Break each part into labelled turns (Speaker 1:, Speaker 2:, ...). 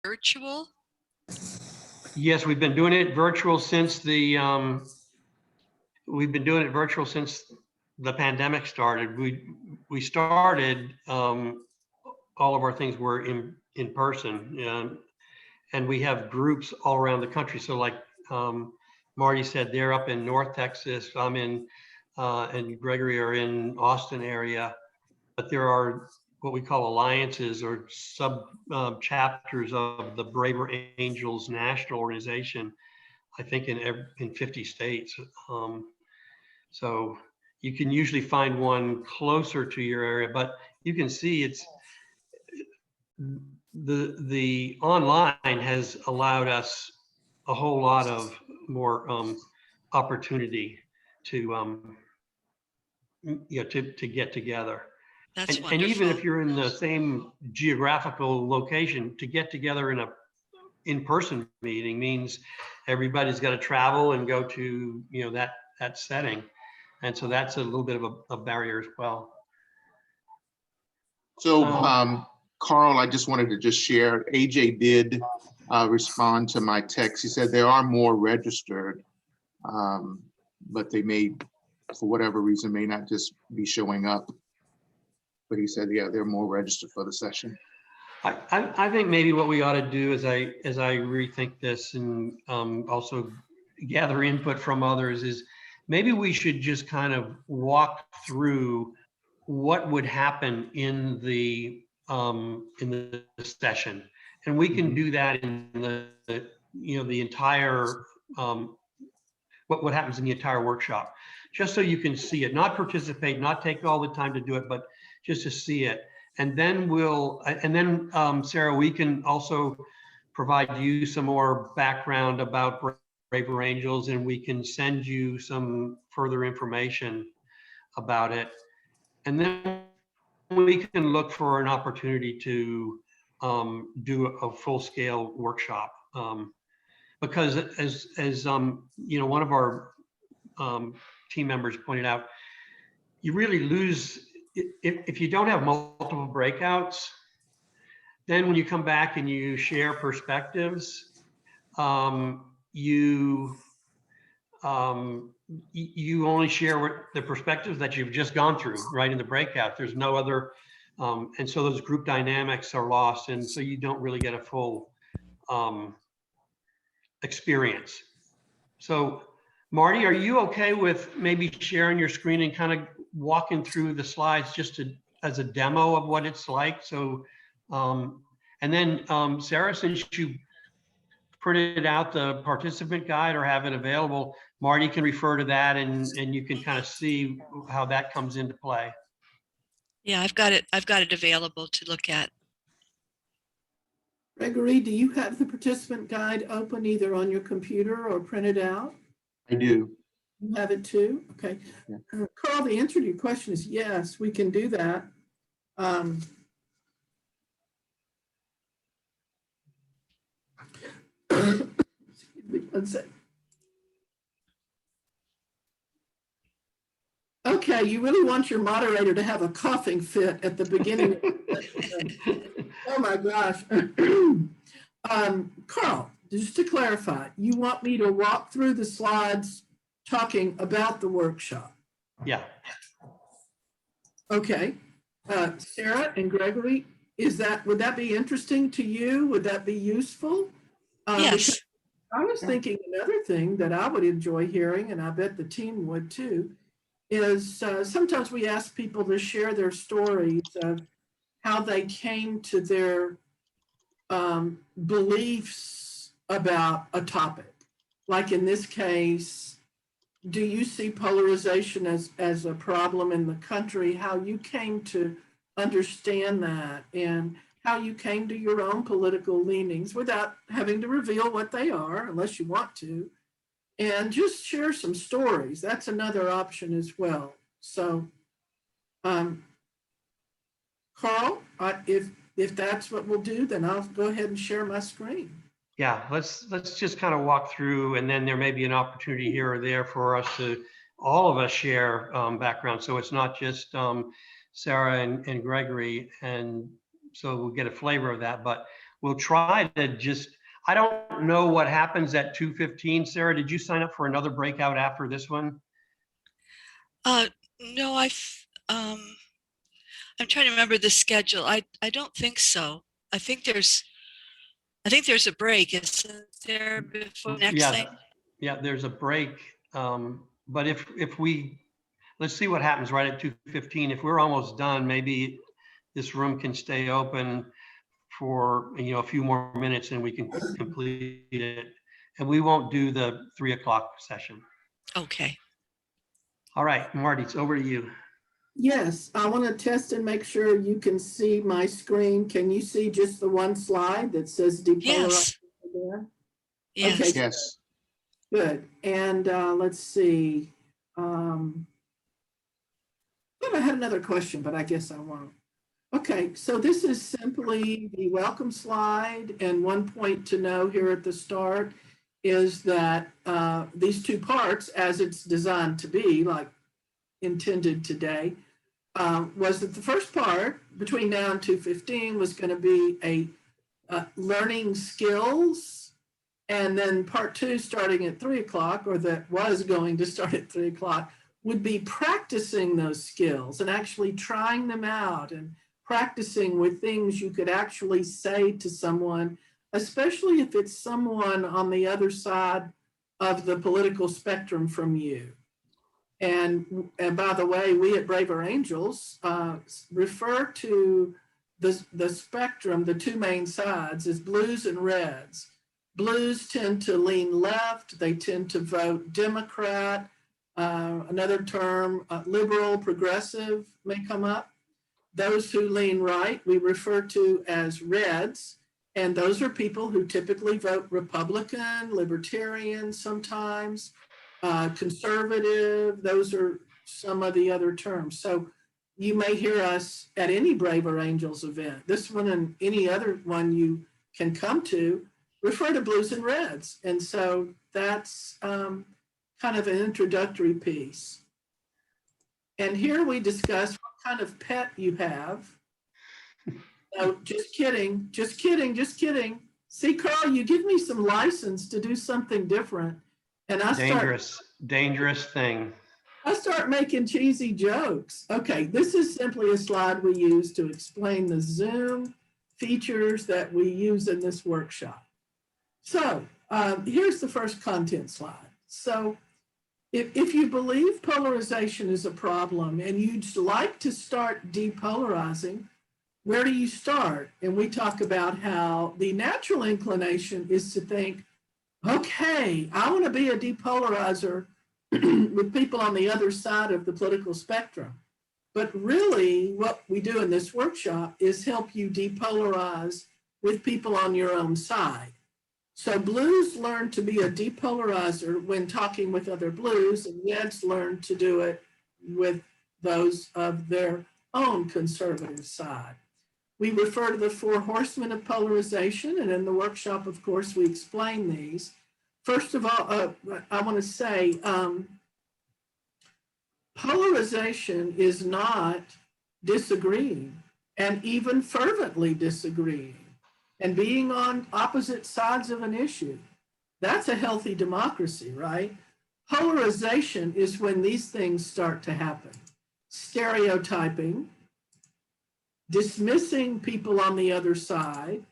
Speaker 1: virtual?
Speaker 2: Yes, we've been doing it virtual since the pandemic started. We started all of our things were in person, and we have groups all around the country. So like Marty said, they're up in North Texas. I'm in and Gregory are in Austin area, but there are what we call alliances or sub chapters of the Braver Angels National Organization, I think in 50 states. So you can usually find one closer to your area, but you can see it's the online has allowed us a whole lot of more opportunity to to get together.
Speaker 1: That's
Speaker 2: And even if
Speaker 1: wonderful.
Speaker 2: you're in the same geographical location, to get together in a in-person meeting means everybody's got to travel and go to that setting, and so that's a little bit of a barrier as well.
Speaker 3: So Carl, I just wanted to just share, AJ did respond to my text. He said there are more registered, but they may, for whatever reason, may not just be showing up. But he said, yeah, they're more registered for the session.
Speaker 2: I think maybe what we ought to do as I rethink this and also gather input from others is maybe we should just kind of walk through what would happen in the session, and we can do that in the entire what happens in the entire workshop, just so you can see it, not participate, not take all the time to do it, but just to see it. And then Sarah, we can also provide you some more background about Braver Angels, and we can send you some further information about it. And then we can look for an opportunity to do a full-scale workshop. Because as one of our team members pointed out, you really lose if you don't have multiple breakouts. Then when you come back and you share perspectives, you only share the perspectives that you've just gone through, right, in the breakout. There's no other, and so those group dynamics are lost, and so you don't really get a full experience. So Marty, are you okay with maybe sharing your screen and kind of walking through the slides just as a demo of what it's like? So, and then Sarah, since you printed out the participant guide or have it available, Marty can refer to that and you can kind of see how that comes into play.
Speaker 1: Yeah, I've got it available to look at.
Speaker 4: Gregory, do you have the participant guide open either on your computer or printed out?
Speaker 3: I do.
Speaker 4: You have it too? Okay.
Speaker 3: Yeah.
Speaker 4: Carl, the answer to your question is yes, we can do that. Excuse me, one sec. Okay, you really want your moderator to have a coughing fit at the beginning. Oh my gosh. Carl, just to clarify, you want me to walk through the slides talking about the workshop?
Speaker 2: Yeah.
Speaker 4: Okay. Sarah and Gregory, would that be interesting to you? Would that be useful?
Speaker 1: Yes.
Speaker 4: I was thinking another thing that I would enjoy hearing, and I bet the team would too, is sometimes we ask people to share their stories of how they came to their beliefs about a topic. Like in this case, do you see polarization as a problem in the country? How you came to understand that and how you came to your own political leanings without having to reveal what they are, unless you want to, and just share some stories. That's another option as well. So, Carl, if that's what we'll do, then I'll go ahead and share my screen.
Speaker 2: Yeah, let's just kind of walk through, and then there may be an opportunity here or there for us to, all of us, share background. So it's not just Sarah and Gregory, and so we'll get a flavor of that. But we'll try to just, I don't know what happens at 2:15. Sarah, did you sign up for another breakout after this one?
Speaker 1: No, I'm trying to remember the schedule. I don't think so. I think there's a break. Isn't there before next thing?
Speaker 2: Yeah, there's a break. But if we, let's see what happens right at 2:15. If we're almost done, maybe this room can stay open for, a few more minutes and we can complete it. And we won't do the 3 o'clock session.
Speaker 1: Okay.
Speaker 2: All right, Marty, it's over to you.
Speaker 4: Yes, I want to test and make sure you can see my screen. Can you see just the one slide that says depolarizing?
Speaker 1: Yes.
Speaker 4: Yes. Okay.
Speaker 3: Yes.
Speaker 4: Good. And let's see. I had another question, but I guess I won't. Okay, so this is simply the welcome slide. And one point to know here at the start is that these two parts, as it's designed to be, like intended today, was that the first part between now and 2:15 was going to be a learning skills, and then part 2 starting at 3 o'clock, or that was going to start at 3 o'clock, would be practicing those skills and actually trying them out and practicing with things you could actually say to someone, especially if it's someone on the other side of the political spectrum from you. And by the way, we at Braver Angels refer to the spectrum, the two main sides, as blues and reds. Blues tend to lean left. They tend to vote Democrat. Another term, liberal, progressive may come up. Those who lean right, we refer to as reds. And those are people who typically vote Republican, Libertarian sometimes, conservative. Those are some of the other terms. So you may hear us at any Braver Angels event, this one and any other one you can come to, refer to blues and reds. And so that's kind of an introductory piece. And here we discuss what kind of pet you have. No, just kidding, just kidding, just kidding. See, Carl, you give me some license to do something different. And I
Speaker 2: dangerous thing.
Speaker 4: I start making cheesy jokes. Okay, this is simply a slide we use to explain the Zoom features that we use in this workshop. So here's the first content slide. So if you believe polarization is a problem and you'd like to start depolarizing, where do you start? And we talk about how the natural inclination is to think, okay, I want to be a depolarizer with people on the other side of the political spectrum. But really, what we do in this workshop is help you depolarize with people on your own side. So blues learn to be a depolarizer when talking with other blues, and reds learn to do it with those of their own conservative side. We refer to the 4 horsemen of polarization, and in the workshop, of course, we explain these. First of all, I want to say polarization is not disagreeing, and even fervently disagreeing, and being on opposite sides of an issue. That's a healthy democracy, right? Polarization is when these things start to happen. Stereotyping, dismissing people on the other side,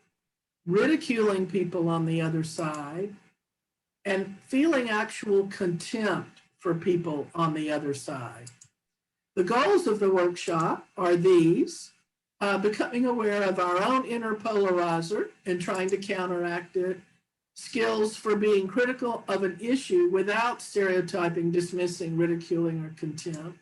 Speaker 4: ridiculing people on the other side, and feeling actual contempt for people on the other side. The goals of the workshop are these: becoming aware of our own inner polarizer and trying to counteract it, skills for being critical of an issue without stereotyping, dismissing, ridiculing, or contempt,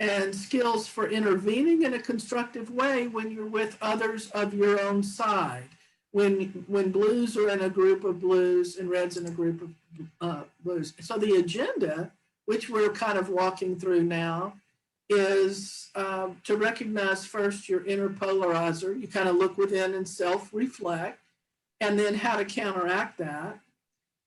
Speaker 4: and skills for intervening in a constructive way when you're with others of your own side. When blues are in a group of blues and reds in a group of blues. So the agenda, which we're kind of walking through now, is to recognize first your inner polarizer. You kind of look within and self-reflect, and then how to counteract that.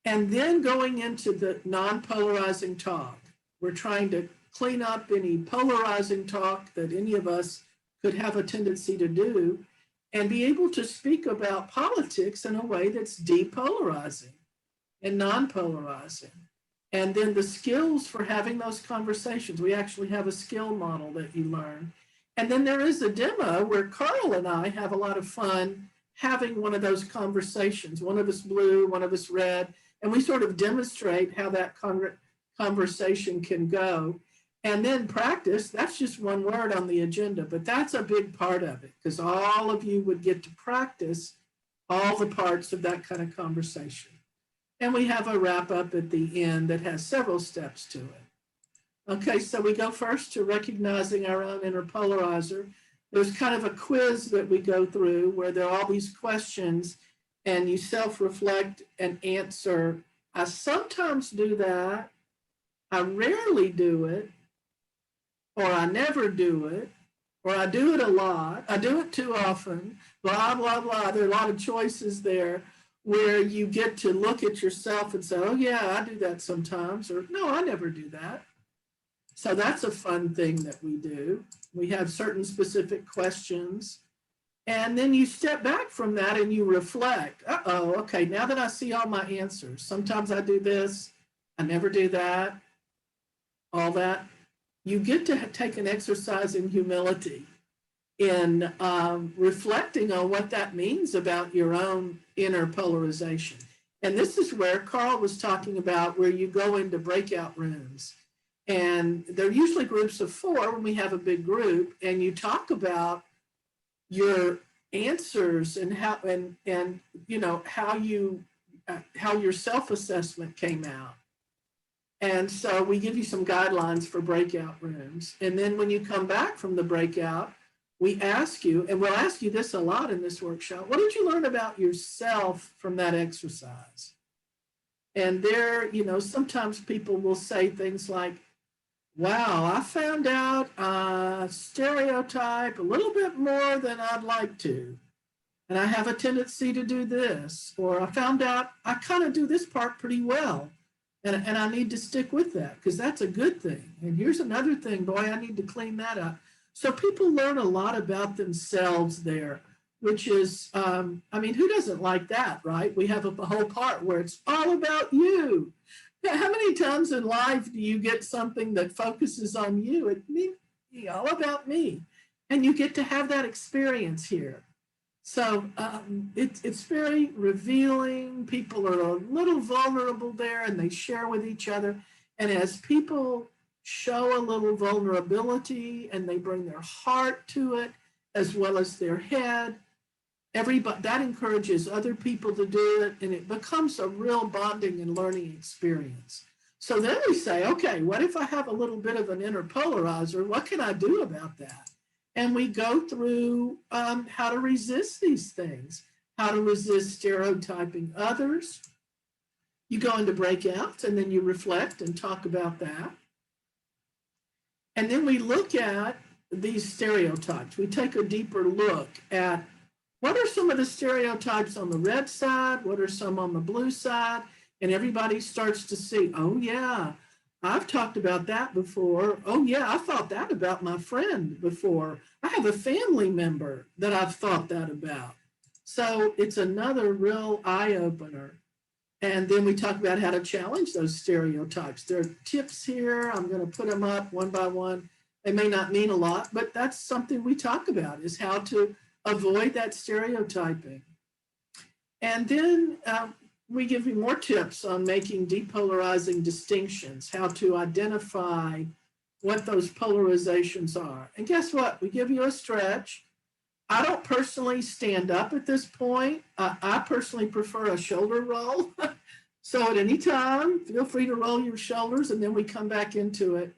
Speaker 4: And then going into the non-polarizing talk. We're trying to clean up any polarizing talk that any of us could have a tendency to do. and be able to speak about politics in a way that's depolarizing and non-polarizing. And then the skills for having those conversations. We actually have a skill model that you learn. And then there is a demo where Karl and I have a lot of fun having one of those conversations. One of us blue, one of us red, and we sort of demonstrate how that conversation can go. And then practice, that's just one word on the agenda, but that's a big part of it, because all of you would get to practice all the parts of that kind of conversation. And we have a wrap up at the end that has several steps to it. Okay, so we go first to recognizing our own inner polarizer. There's kind of a quiz that we go through where there are all these questions and you self-reflect and answer. I sometimes do that. I rarely do it, or I never do it, or I do it a lot. I do it too often, blah, blah, blah. There are a lot of choices there where you get to look at yourself and say, oh yeah, I do that sometimes, or no, I never do that. So that's a fun thing that we do. We have certain specific questions. And then you step back from that and you reflect. Uh-oh, okay, now that I see all my answers, sometimes I do this, I never do that, all that. You get to take an exercise in humility, in reflecting on what that means about your own inner polarization. And this is where Karl was talking about, where you go into breakout rooms. And they're usually groups of 4 when we have a big group, and you talk about your answers and how and you know how your self-assessment came out. And so we give you some guidelines for breakout rooms. And then when you come back from the breakout, we ask you, and we'll ask you this a lot in this workshop, what did you learn about yourself from that exercise? And there, you know, sometimes people will say things like, wow, I found out I stereotype a little bit more than I'd like to. And I have a tendency to do this. Or I found out I kind of do this part pretty well. And I need to stick with that because that's a good thing. And here's another thing, boy, I need to clean that up. So people learn a lot about themselves there, which is, I mean, who doesn't like that, right? We have a whole part where it's all about you. How many times in life do you get something that focuses on you? It means all about me. And you get to have that experience here. So it's very revealing. People are a little vulnerable there and they share with each other. And as people show a little vulnerability and they bring their heart to it, as well as their head, everybody, that encourages other people to do it, and it becomes a real bonding and learning experience. So then we say, okay, what if I have a little bit of an inner polarizer? What can I do about that? And we go through how to resist these things, how to resist stereotyping others. You go into breakouts and then you reflect and talk about that. And then we look at these stereotypes. We take a deeper look at what are some of the stereotypes on the red side? What are some on the blue side? And everybody starts to see, oh yeah, I've talked about that before. Oh yeah, I thought that about my friend before. I have a family member that I've thought that about. So it's another real eye-opener. And then we talk about how to challenge those stereotypes. There are tips here. I'm going to put them up one by one. They may not mean a lot, but that's something we talk about, is how to avoid that stereotyping. And then we give you more tips on making depolarizing distinctions, how to identify what those polarizations are. And guess what? We give you a stretch. I don't personally stand up at this point. I personally prefer a shoulder roll. So at any time, feel free to roll your shoulders, and then we come back into it.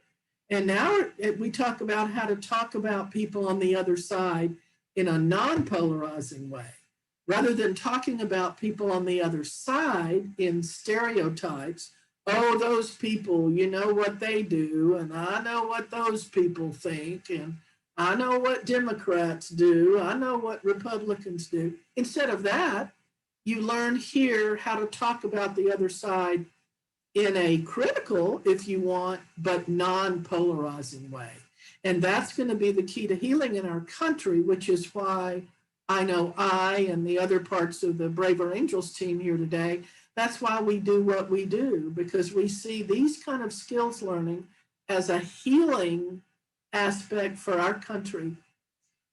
Speaker 4: And now we talk about how to talk about people on the other side in a non-polarizing way, rather than talking about people on the other side in stereotypes. Oh, those people, you know what they do, and I know what those people think, and I know what Democrats do, I know what Republicans do. Instead of that, you learn here how to talk about the other side in a critical, if you want, but non-polarizing way. And that's going to be the key to healing in our country, which is why I know I and the other parts of the Braver Angels team here today, that's why we do what we do, because we see these kind of skills learning as a healing aspect for our country.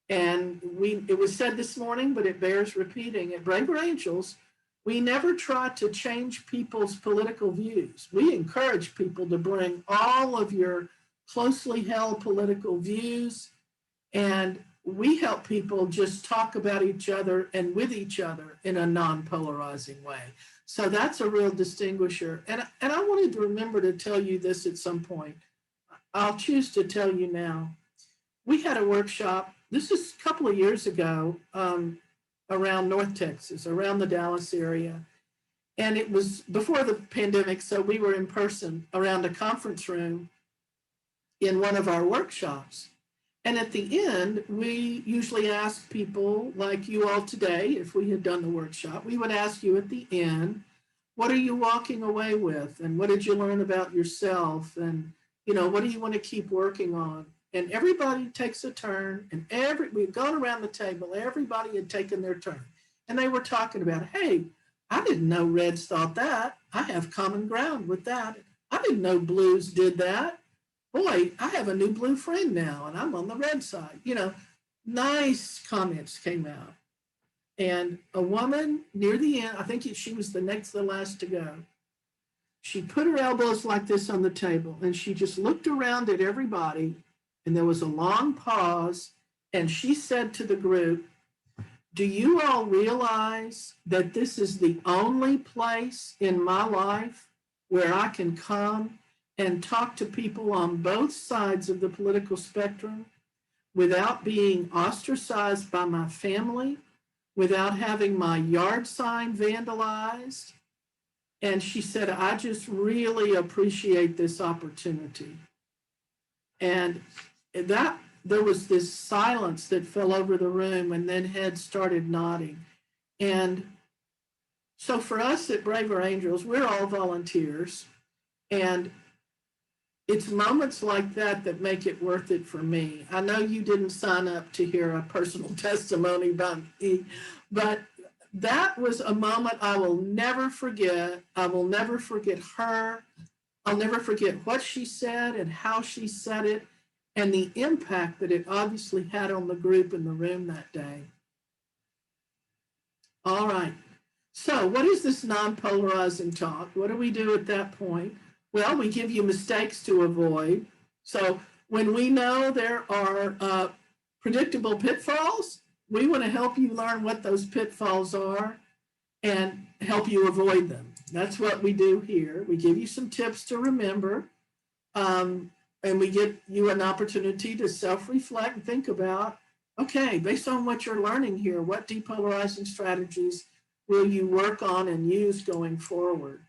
Speaker 4: And it was said this morning, but it bears repeating. At Braver Angels, we never try to change people's political views. We encourage people to bring all of your closely held political views, and we help people just talk about each other and with each other in a non-polarizing way. So that's a real distinguisher. And I wanted to remember to tell you this at some point. I'll choose to tell you now. We had a workshop, this is a couple of years ago, around North Texas, around the Dallas area. And it was before the pandemic, so we were in person around a conference room in one of our workshops. And at the end, we usually ask people like you all today, if we had done the workshop, we would ask you at the end, what are you walking away with? And what did you learn about yourself? And, what do you want to keep working on? And everybody takes a turn, and we've gone around the table, everybody had taken their turn. And they were talking about, hey, I didn't know Reds thought that. I have common ground with that. I didn't know Blues did that. Boy, I have a new Blue friend now, and I'm on the Red side. Nice comments came out. And a woman near the end, I think she was the next to the last to go, she put her elbows like this on the table, and she just looked around at everybody, and there was a long pause, and she said to the group, do you all realize that this is the only place in my life where I can come and talk to people on both sides of the political spectrum without being ostracized by my family, without having my yard sign vandalized? And she said, I just really appreciate this opportunity. And that there was this silence that fell over the room, and then heads started nodding. And so for us at Braver Angels, we're all volunteers. And it's moments like that that make it worth it for me. I know you didn't sign up to hear a personal testimony about me, but that was a moment I will never forget. I will never forget her. I'll never forget what she said and how she said it, and the impact that it obviously had on the group in the room that day. All right. So what is this non-polarizing talk? What do we do at that point? Well, we give you mistakes to avoid. So when we know there are predictable pitfalls, we want to help you learn what those pitfalls are and help you avoid them. That's what we do here. We give you some tips to remember, and we give you an opportunity to self-reflect and think about, okay, based on what you're learning here, what depolarizing strategies will you work on and use going forward?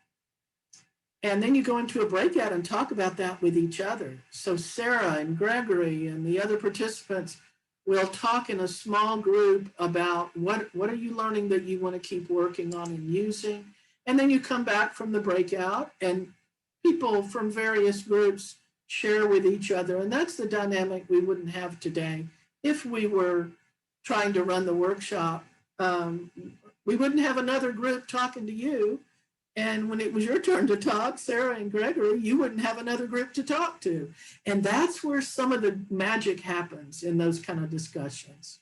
Speaker 4: And then you go into a breakout and talk about that with each other. So Sarah and Gregory and the other participants will talk in a small group about what are you learning that you want to keep working on and using. And then you come back from the breakout and people from various groups share with each other. And that's the dynamic we wouldn't have today. If we were trying to run the workshop, we wouldn't have another group talking to you. And when it was your turn to talk, Sarah and Gregory, you wouldn't have another group to talk to. And that's where some of the magic happens in those kind of discussions.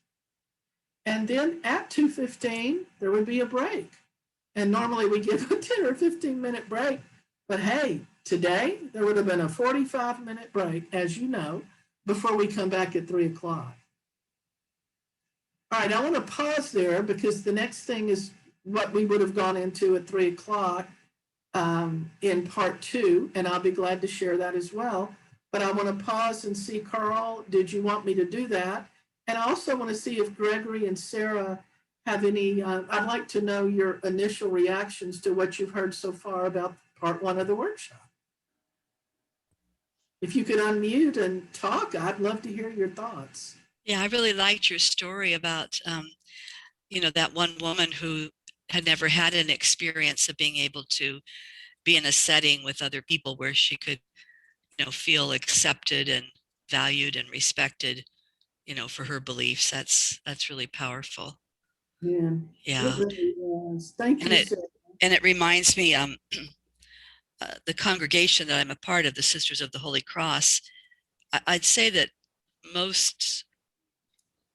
Speaker 4: And then at 2:15, there would be a break. And normally we give a 10 or 15-minute break. But hey, today there would have been a 45-minute break, as you know, before we come back at 3 o'clock. All right, I want to pause there because the next thing is what we would have gone into at 3 o'clock in part 2, and I'll be glad to share that as well. But I want to pause and see, Karl, did you want me to do that? And I also want to see if Gregory and Sarah have any, I'd like to know your initial reactions to what you've heard so far about part 1 of the workshop. If you could unmute and talk, I'd love to hear your thoughts.
Speaker 1: Yeah, I really liked your story about, that one woman who had never had an experience of being able to be in a setting with other people where she could, feel accepted and valued and respected, for her beliefs. That's really powerful.
Speaker 4: Yeah,
Speaker 1: Yeah.
Speaker 4: it really was. Thank
Speaker 1: And
Speaker 4: you,
Speaker 1: it
Speaker 4: Sarah.
Speaker 1: and it reminds me, the congregation that I'm a part of, the Sisters of the Holy Cross, I'd say that most,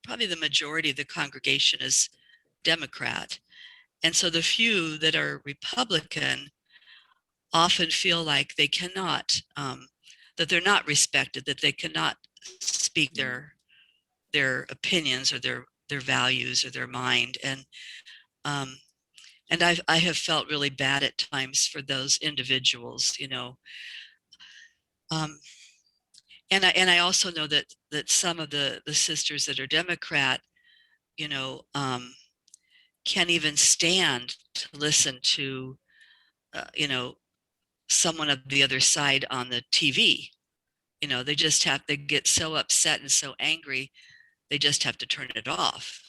Speaker 1: probably the majority of the congregation is Democrat. And so the few that are Republican often feel like they cannot, that they're not respected, that they cannot speak their opinions or their values or their mind. Um, and I have felt really bad at times for those individuals, you know. And I also know that some of the sisters that are Democrat, you know, can't even stand to listen to, you know, someone of the other side on the TV. You know, they just have to get so upset and so angry, they just have to turn it off.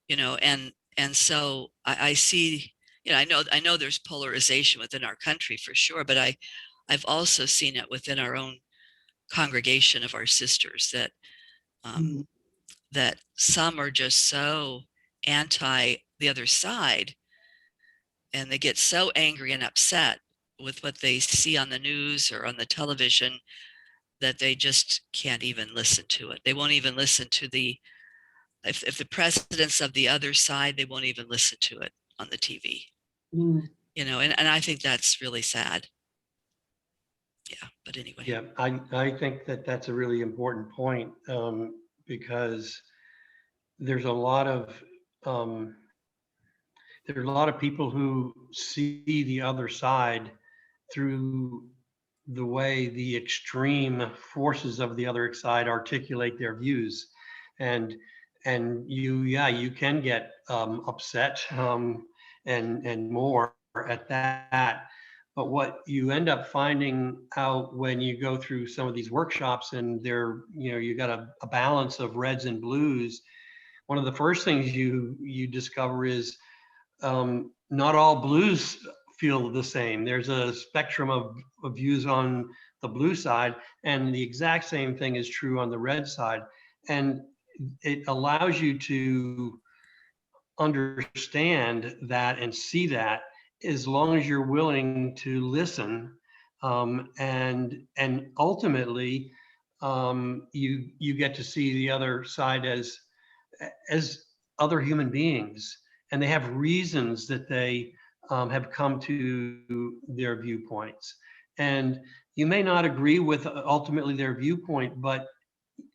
Speaker 1: You know, and so I see, you know, I know there's polarization within our country for sure, but I've also seen it within our own congregation of our sisters that that some are just so anti the other side, and they get so angry and upset with what they see on the news or on the television that they just can't even listen to it. They won't even listen to if the president's of the other side, they won't even listen to it on the TV. You know, and I think that's really sad. Yeah, but anyway.
Speaker 2: Yeah, I think that that's a really important point, because there's a lot of people who see the other side through the way the extreme forces of the other side articulate their views, and you can get upset, and more at that. But what you end up finding out when you go through some of these workshops, and you got a balance of reds and blues, one of the first things you discover is, not all blues feel the same. There's a spectrum of views on the blue side, and the exact same thing is true on the red side. And it allows you to understand that and see that, as long as you're willing to listen, and ultimately, you get to see the other side as other human beings, and they have reasons that they have come to their viewpoints. And you may not agree with ultimately their viewpoint, but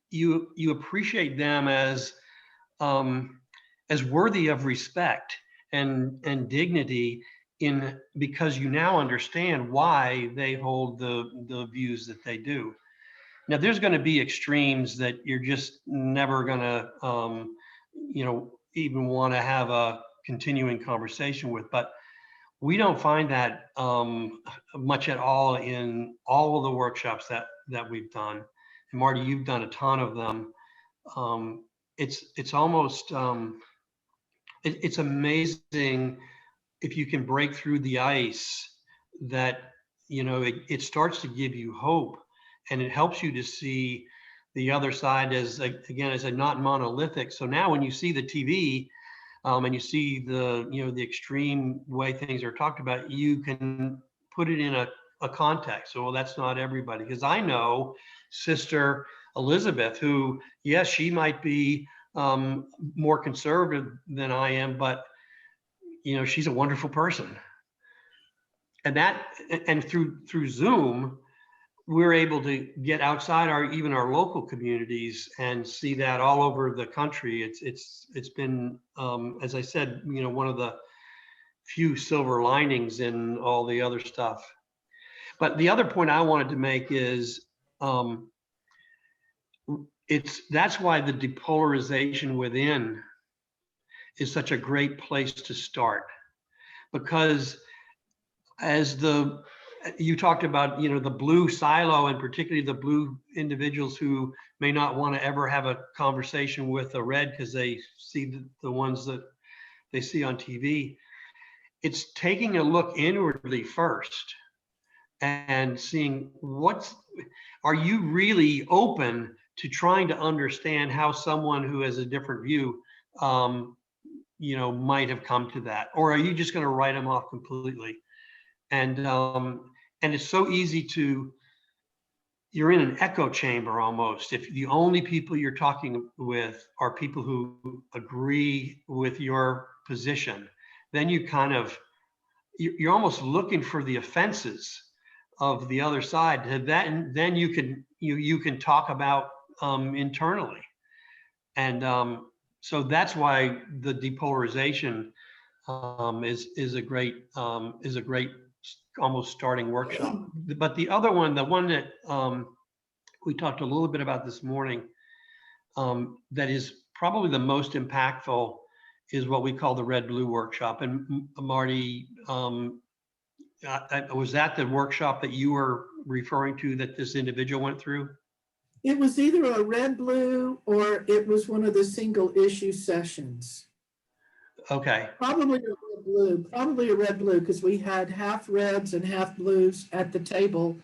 Speaker 2: you appreciate them as worthy of respect and dignity, because you now understand why they hold the views that they do. Now, there's going to be extremes that you're just never going to, even want to have a continuing conversation with. But we don't find that much at all in all of the workshops that we've done. And Marty, you've done a ton of them. It's almost, it's amazing if you can break through the ice, that it starts to give you hope, and it helps you to see the other side as, again, as a not monolithic. So now when you see the TV, and you see the extreme way things are talked about, you can put it in a context. So, well, that's not everybody, because I know Sister Elizabeth, who, yes, she might be more conservative than I am, but she's a wonderful person. And through Zoom, we're able to get outside even our local communities and see that all over the country. It's been, as I said, one of the few silver linings in all the other stuff. But the other point I wanted to make is, that's why the depolarization within is such a great place to start, because as you talked about, the blue silo, and particularly the blue individuals who may not want to ever have a conversation with a red because they see the ones that they see on TV. It's taking a look inwardly first and seeing, are you really open to trying to understand how someone who has a different view might have come to that, or are you just going to write them off completely? And it's so easy you're in an echo chamber almost. If the only people you're talking with are people who agree with your position, then you're almost looking for the offenses of the other side. Then you can talk about internally. And so that's why the depolarization is a great almost starting workshop. But the other one, the one that we talked a little bit about this morning, that is probably the most impactful, is what we call the red-blue workshop. And Marty, was that the workshop that you were referring to that this individual went through?
Speaker 4: It was either a red-blue or it was one of the single issue sessions.
Speaker 2: Okay.
Speaker 4: Probably a red-blue, because we had half reds and half blues at the table,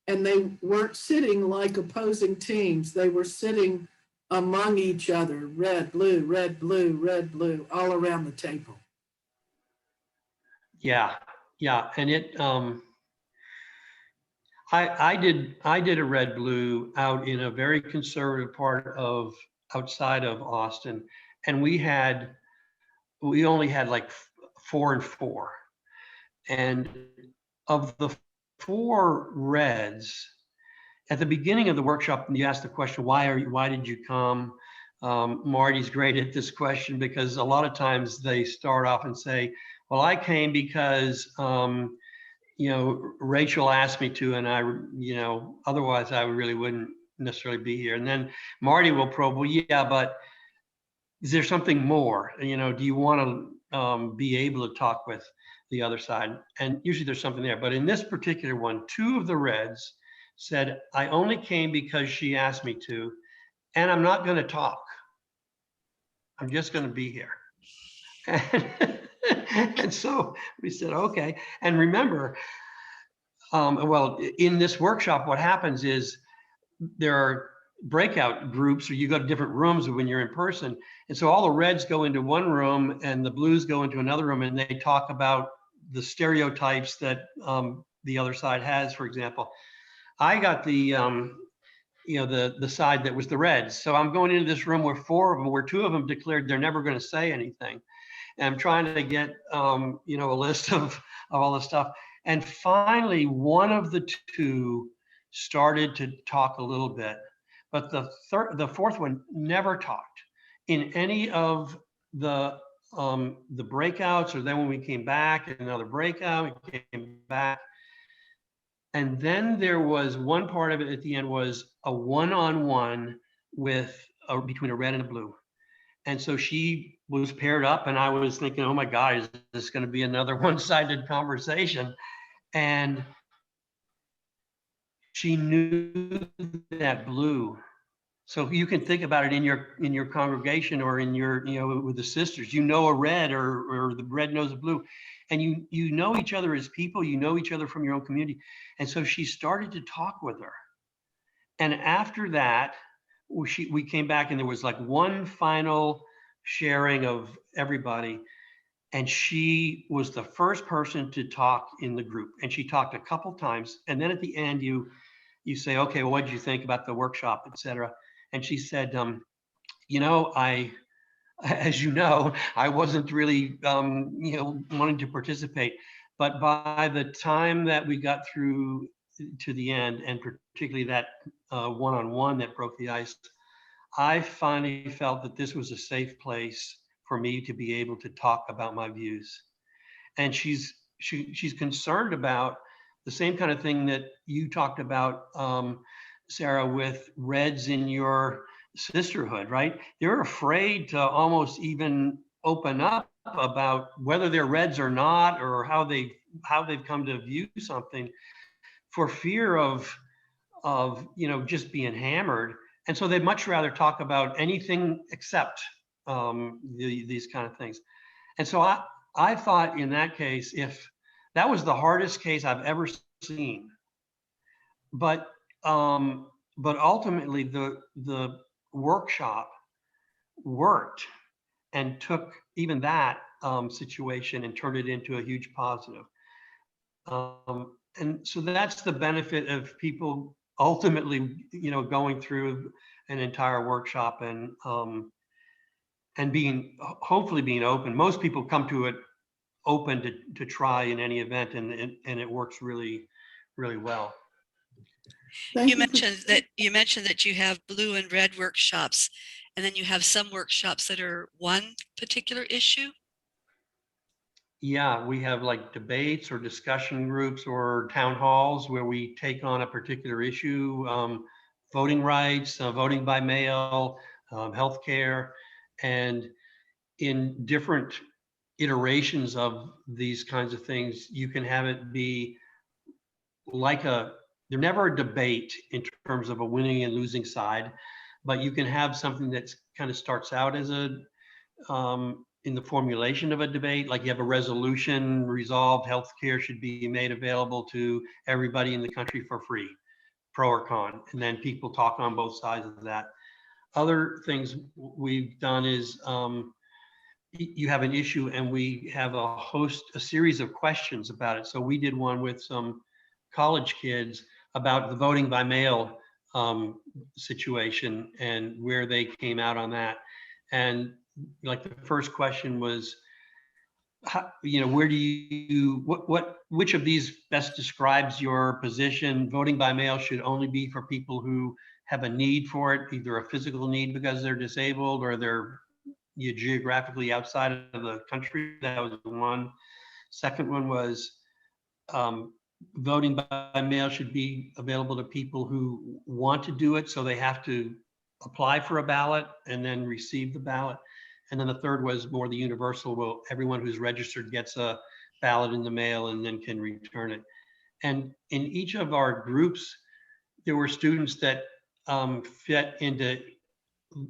Speaker 4: and they weren't sitting like opposing teams. They were sitting among each other, red, blue, red, blue, red, blue, all around the table.
Speaker 2: Yeah. And it, I did a red blue out in a very conservative part of outside of Austin, and we only had like 4 and 4, and of the 4 reds, at the beginning of the workshop, you asked the question, why did you come? Marty's great at this question, because a lot of times they start off and say, well, I came because Rachel asked me to, and I, otherwise I really wouldn't necessarily be here. And then Marty will probe, well, yeah, but is there something more? Do you want to be able to talk with the other side? And usually there's something there. But in this particular one, 2 of the reds said, I only came because she asked me to, and I'm not going to talk. I'm just going to be here. And so we said, okay. And remember, well, in this workshop, what happens is there are breakout groups, or you go to different rooms when you're in person. And so all the reds go into one room and the blues go into another room, and they talk about the stereotypes that the other side has. For example, I got the side that was the reds. So I'm going into this room where 4 of them, where 2 of them declared they're never going to say anything. And I'm trying to get, a list of all the stuff. And finally, one of the 2 started to talk a little bit, but the 4th one never talked in any of the breakouts, or then when we came back, another breakout, we came back. And then there was one part of it at the end was a one-on-one between a red and a blue. And so she was paired up, and I was thinking, oh my God, is this going to be another one-sided conversation? And she knew that blue. So you can think about it in your congregation, or in your, with the sisters, a red, or the red knows a blue. And you know each other as people, you know each other from your own community. And so she started to talk with her. And after that, we came back, and there was like one final sharing of everybody. And she was the first person to talk in the group. And she talked a couple times. And then at the end, you say, okay, well, what did you think about the workshop, et cetera? And she said, as you know, I wasn't really, wanting to participate. But by the time that we got through to the end, and particularly that one-on-one that broke the ice, I finally felt that this was a safe place for me to be able to talk about my views. And she's concerned about the same kind of thing that you talked about, Sarah, with reds in your sisterhood, right? They're afraid to almost even open up about whether they're reds or not, or how they've come to view something, for fear of just being hammered. And so they'd much rather talk about anything except these kind of things. And so I thought in that case, if that was the hardest case I've ever seen, but ultimately the workshop worked and took even that situation and turned it into a huge positive. And so that's the benefit of people ultimately, going through an entire workshop and being, hopefully being open. Most people come to it open to try in any event, and it works really, really well.
Speaker 1: You mentioned that you have blue and red workshops, and then you have some workshops that are one particular issue.
Speaker 2: Yeah, we have like debates or discussion groups or town halls where we take on a particular issue, voting rights, voting by mail, healthcare, and in different iterations of these kinds of things, you can have it be like they're never a debate in terms of a winning and losing side, but you can have something that's kind of starts out as in the formulation of a debate, like you have a resolution resolved, healthcare should be made available to everybody in the country for free, pro or con, and then people talk on both sides of that. Other things we've done is you have an issue and we have a series of questions about it. So we did one with some college kids about the voting by mail situation and where they came out on that. And like the first question was, where do you, which of these best describes your position? Voting by mail should only be for people who have a need for it, either a physical need because they're disabled or they're geographically outside of the country. That was one. Second one was voting by mail should be available to people who want to do it, so they have to apply for a ballot and then receive the ballot. And then the third was more the universal, well, everyone who's registered gets a ballot in the mail and then can return it. And in each of our groups, there were students that fit into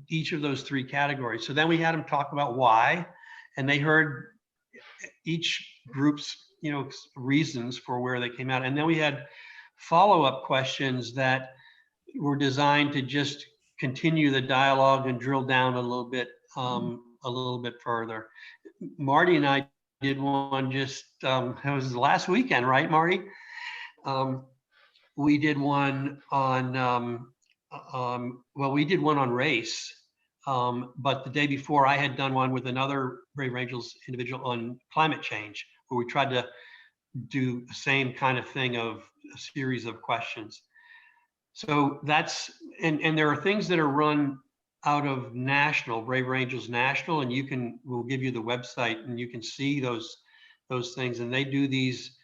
Speaker 2: each of those three categories. So then we had them talk about why, and they heard each group's reasons for where they came out. And then we had follow-up questions that were designed to just continue the dialogue and drill down a little bit further. Marty and I did one just, it was last weekend, right, Marty? We did one on, we did one on race, but the day before I had done one with another Brave Angels individual on climate change, where we tried to do the same kind of thing of a series of questions. So that's, and there are things that are run out of National, Brave Angels National, and we'll give you the website and you can see those things. And they do these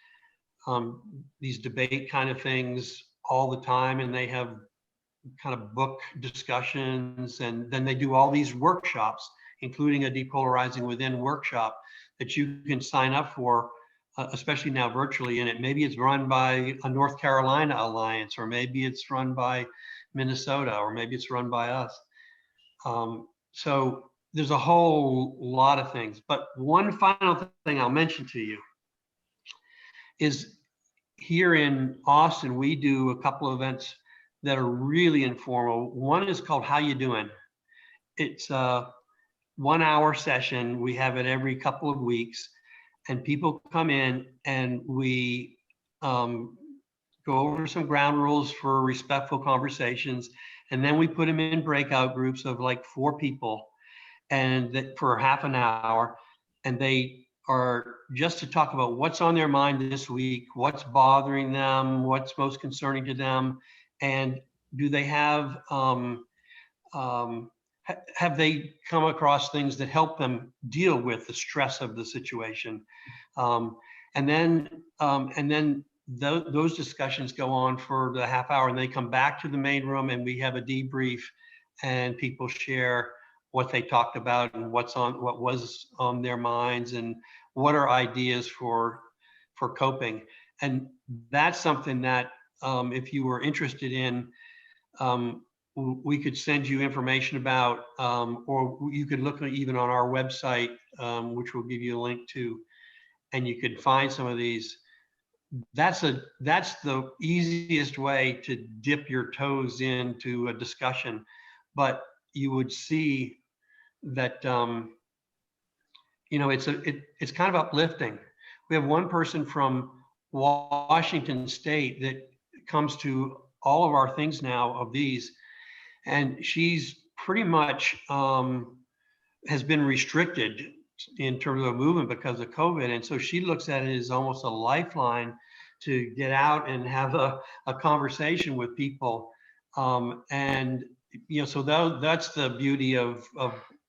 Speaker 2: debate kind of things all the time, and they have kind of book discussions, and then they do all these workshops, including a Depolarizing Within workshop that you can sign up for, especially now virtually. And maybe it's run by a North Carolina alliance, or maybe it's run by Minnesota, or maybe it's run by us. So there's a whole lot of things. But one final thing I'll mention to you is here in Austin, we do a couple of events that are really informal. One is called How You Doing? It's a 1 hour session. We have it every couple of weeks, and people come in and we go over some ground rules for respectful conversations. And then we put them in breakout groups of like 4 people, and that for half an hour, and they are just to talk about what's on their mind this week, what's bothering them, what's most concerning to them, and do they have they come across things that help them deal with the stress of the situation, and then those discussions go on for the half hour, and they come back to the main room, and we have a debrief, and people share what they talked about and what was on their minds and what are ideas for coping. And that's something that if you were interested in, we could send you information about, or you could look even on our website, which we'll give you a link to, and you could find some of these. That's the easiest way to dip your toes into a discussion, but you would see that you know, it's kind of uplifting. We have one person from Washington State that comes to all of our things now of these, and she's pretty much has been restricted in terms of a movement because of COVID. And so she looks at it as almost a lifeline to get out and have a conversation with people. And, you know, so that's the beauty of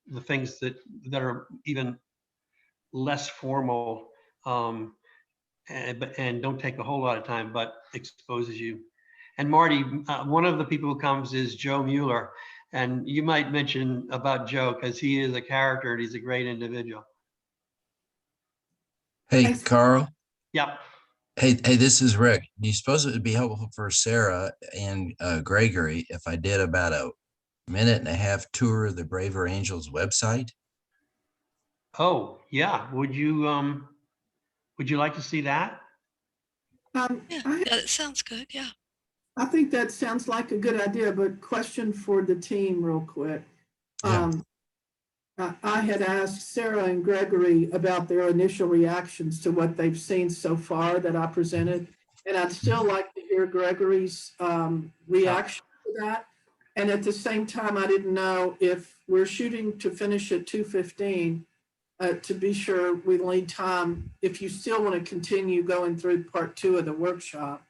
Speaker 2: the things that are even less formal, and don't take a whole lot of time, but exposes you. And Marty, one of the people who comes is Joe Mueller. And you might mention about Joe because he is a character and he's a great individual.
Speaker 5: Hey,
Speaker 4: Thanks.
Speaker 5: Carl.
Speaker 2: Yep.
Speaker 5: Hey, this is Rick. Do you suppose it would be helpful for Sarah and Gregory if I did about a 1.5-minute tour of the Braver Angels website?
Speaker 2: Oh, yeah. Would you like to see that?
Speaker 1: Yeah, that sounds good. Yeah.
Speaker 4: I think that sounds like a good idea, but question for the team real quick.
Speaker 5: Yeah.
Speaker 4: I had asked Sarah and Gregory about their initial reactions to what they've seen so far that I presented. And I'd still like to hear Gregory's reaction to that. And at the same time, I didn't know if we're shooting to finish at 2:15, to be sure we leave time if you still want to continue going through part 2 of the workshop.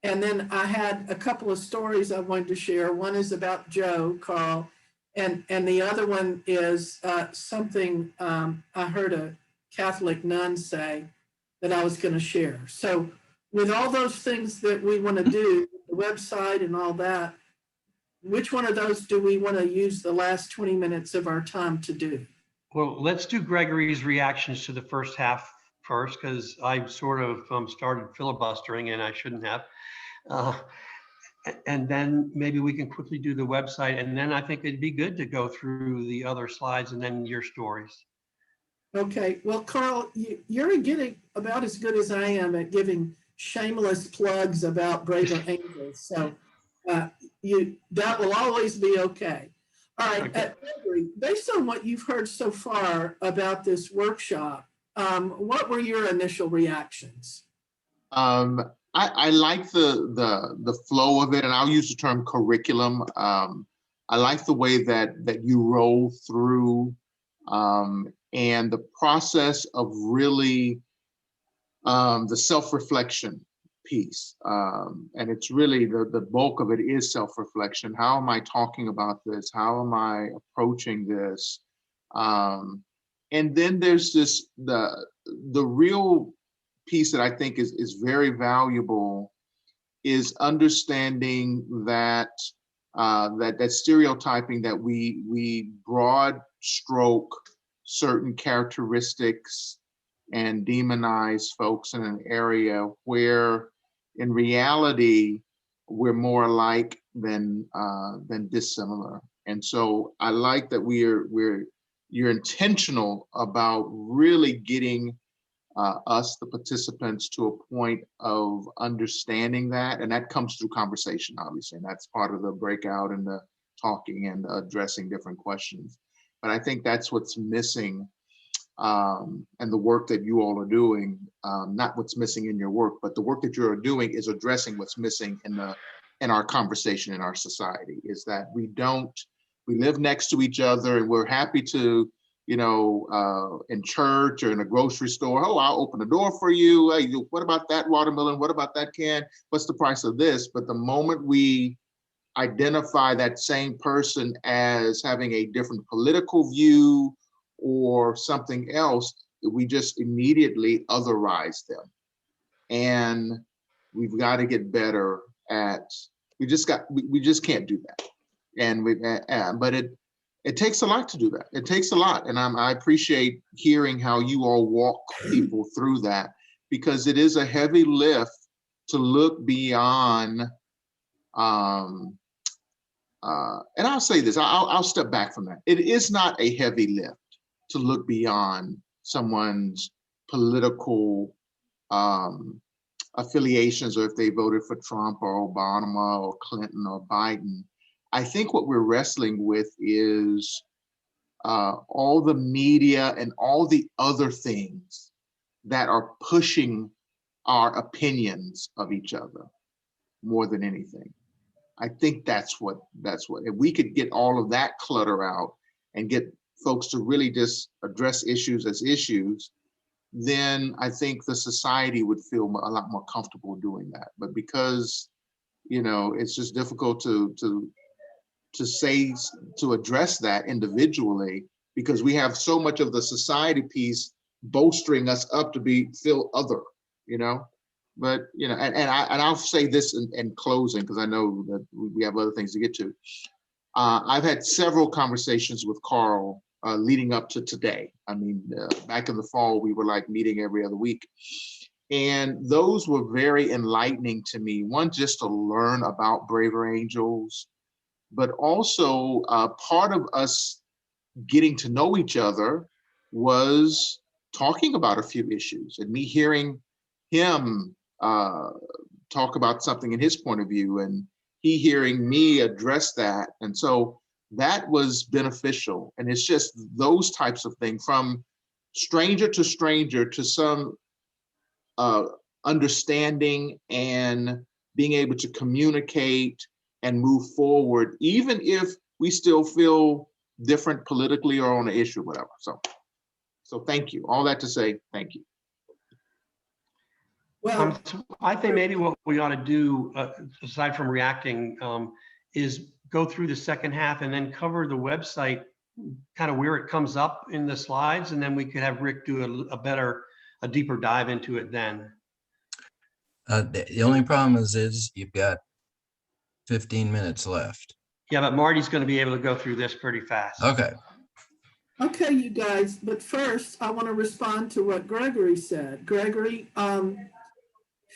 Speaker 4: And then I had a couple of stories I wanted to share. One is about Joe, Carl, and the other one is something I heard a Catholic nun say that I was going to share. So with all those things that we want to do, the website and all that, which one of those do we want to use the last 20 minutes of our time to do?
Speaker 2: Well, let's do Gregory's reactions to the first half first, because I sort of started filibustering and I shouldn't have. And then maybe we can quickly do the website. And then I think it'd be good to go through the other slides and then your stories.
Speaker 4: Okay, well, Carl, you're getting about as good as I am at giving shameless plugs about Braver Angels. So that will always be okay. All right,
Speaker 2: Okay.
Speaker 4: Gregory, based on what you've heard so far about this workshop, what were your initial reactions?
Speaker 3: I like the flow of it, and I'll use the term curriculum. I like the way that you roll through, and the process of really the self-reflection piece. And it's really the bulk of it is self-reflection. How am I talking about this? How am I approaching this? And then there's the real piece that I think is very valuable is understanding that that stereotyping, that we broad stroke certain characteristics and demonize folks in an area where in reality we're more alike than dissimilar. And so I like that you're intentional about really getting us, the participants, to a point of understanding that. And that comes through conversation, obviously, and that's part of the breakout and the talking and addressing different questions. But I think that's what's missing, and the work that you all are doing, not what's missing in your work, but the work that you're doing is addressing what's missing in our conversation in our society, is that we live next to each other and we're happy to, in church or in a grocery store, oh, I'll open the door for you. Hey, what about that watermelon? What about that can? What's the price of this? But the moment we identify that same person as having a different political view or something else, we just immediately otherize them. And we've got to get better at, we just can't do that. And but it takes a lot to do that. It takes a lot. And I appreciate hearing how you all walk people through that, because it is a heavy lift to look beyond, and I'll say this, I'll step back from that. It is not a heavy lift to look beyond someone's political affiliations, or if they voted for Trump or Obama or Clinton or Biden. I think what we're wrestling with is all the media and all the other things that are pushing our opinions of each other more than anything. I think that's what, if we could get all of that clutter out and get folks to really just address issues as issues, then I think the society would feel a lot more comfortable doing that. But because, you know, it's just difficult to address that individually, because we have so much of the society piece bolstering us up to feel other, you know. But you know, and I'll say this in closing, because I know that we have other things to get to. I've had several conversations with Karl leading up to today. I mean, back in the fall, we were like meeting every other week. And those were very enlightening to me. One, just to learn about Braver Angels, but also part of us getting to know each other was talking about a few issues, and me hearing him talk about something in his point of view, and he hearing me address that. And so that was beneficial. And it's just those types of things, from stranger to some understanding and being able to communicate and move forward, even if we still feel different politically or on an issue, whatever. So thank you. All that to say, thank you.
Speaker 4: Well,
Speaker 2: So I think maybe what we ought to do, aside from reacting, is go through the second half and then cover the website kind of where it comes up in the slides, and then we could have Rick do a deeper dive into it then.
Speaker 5: The only problem is you've got 15 minutes left.
Speaker 2: Yeah, but Marty's going to be able to go through this pretty fast.
Speaker 5: Okay.
Speaker 4: okay, you guys, but first I want to respond to what Gregory said. Gregory,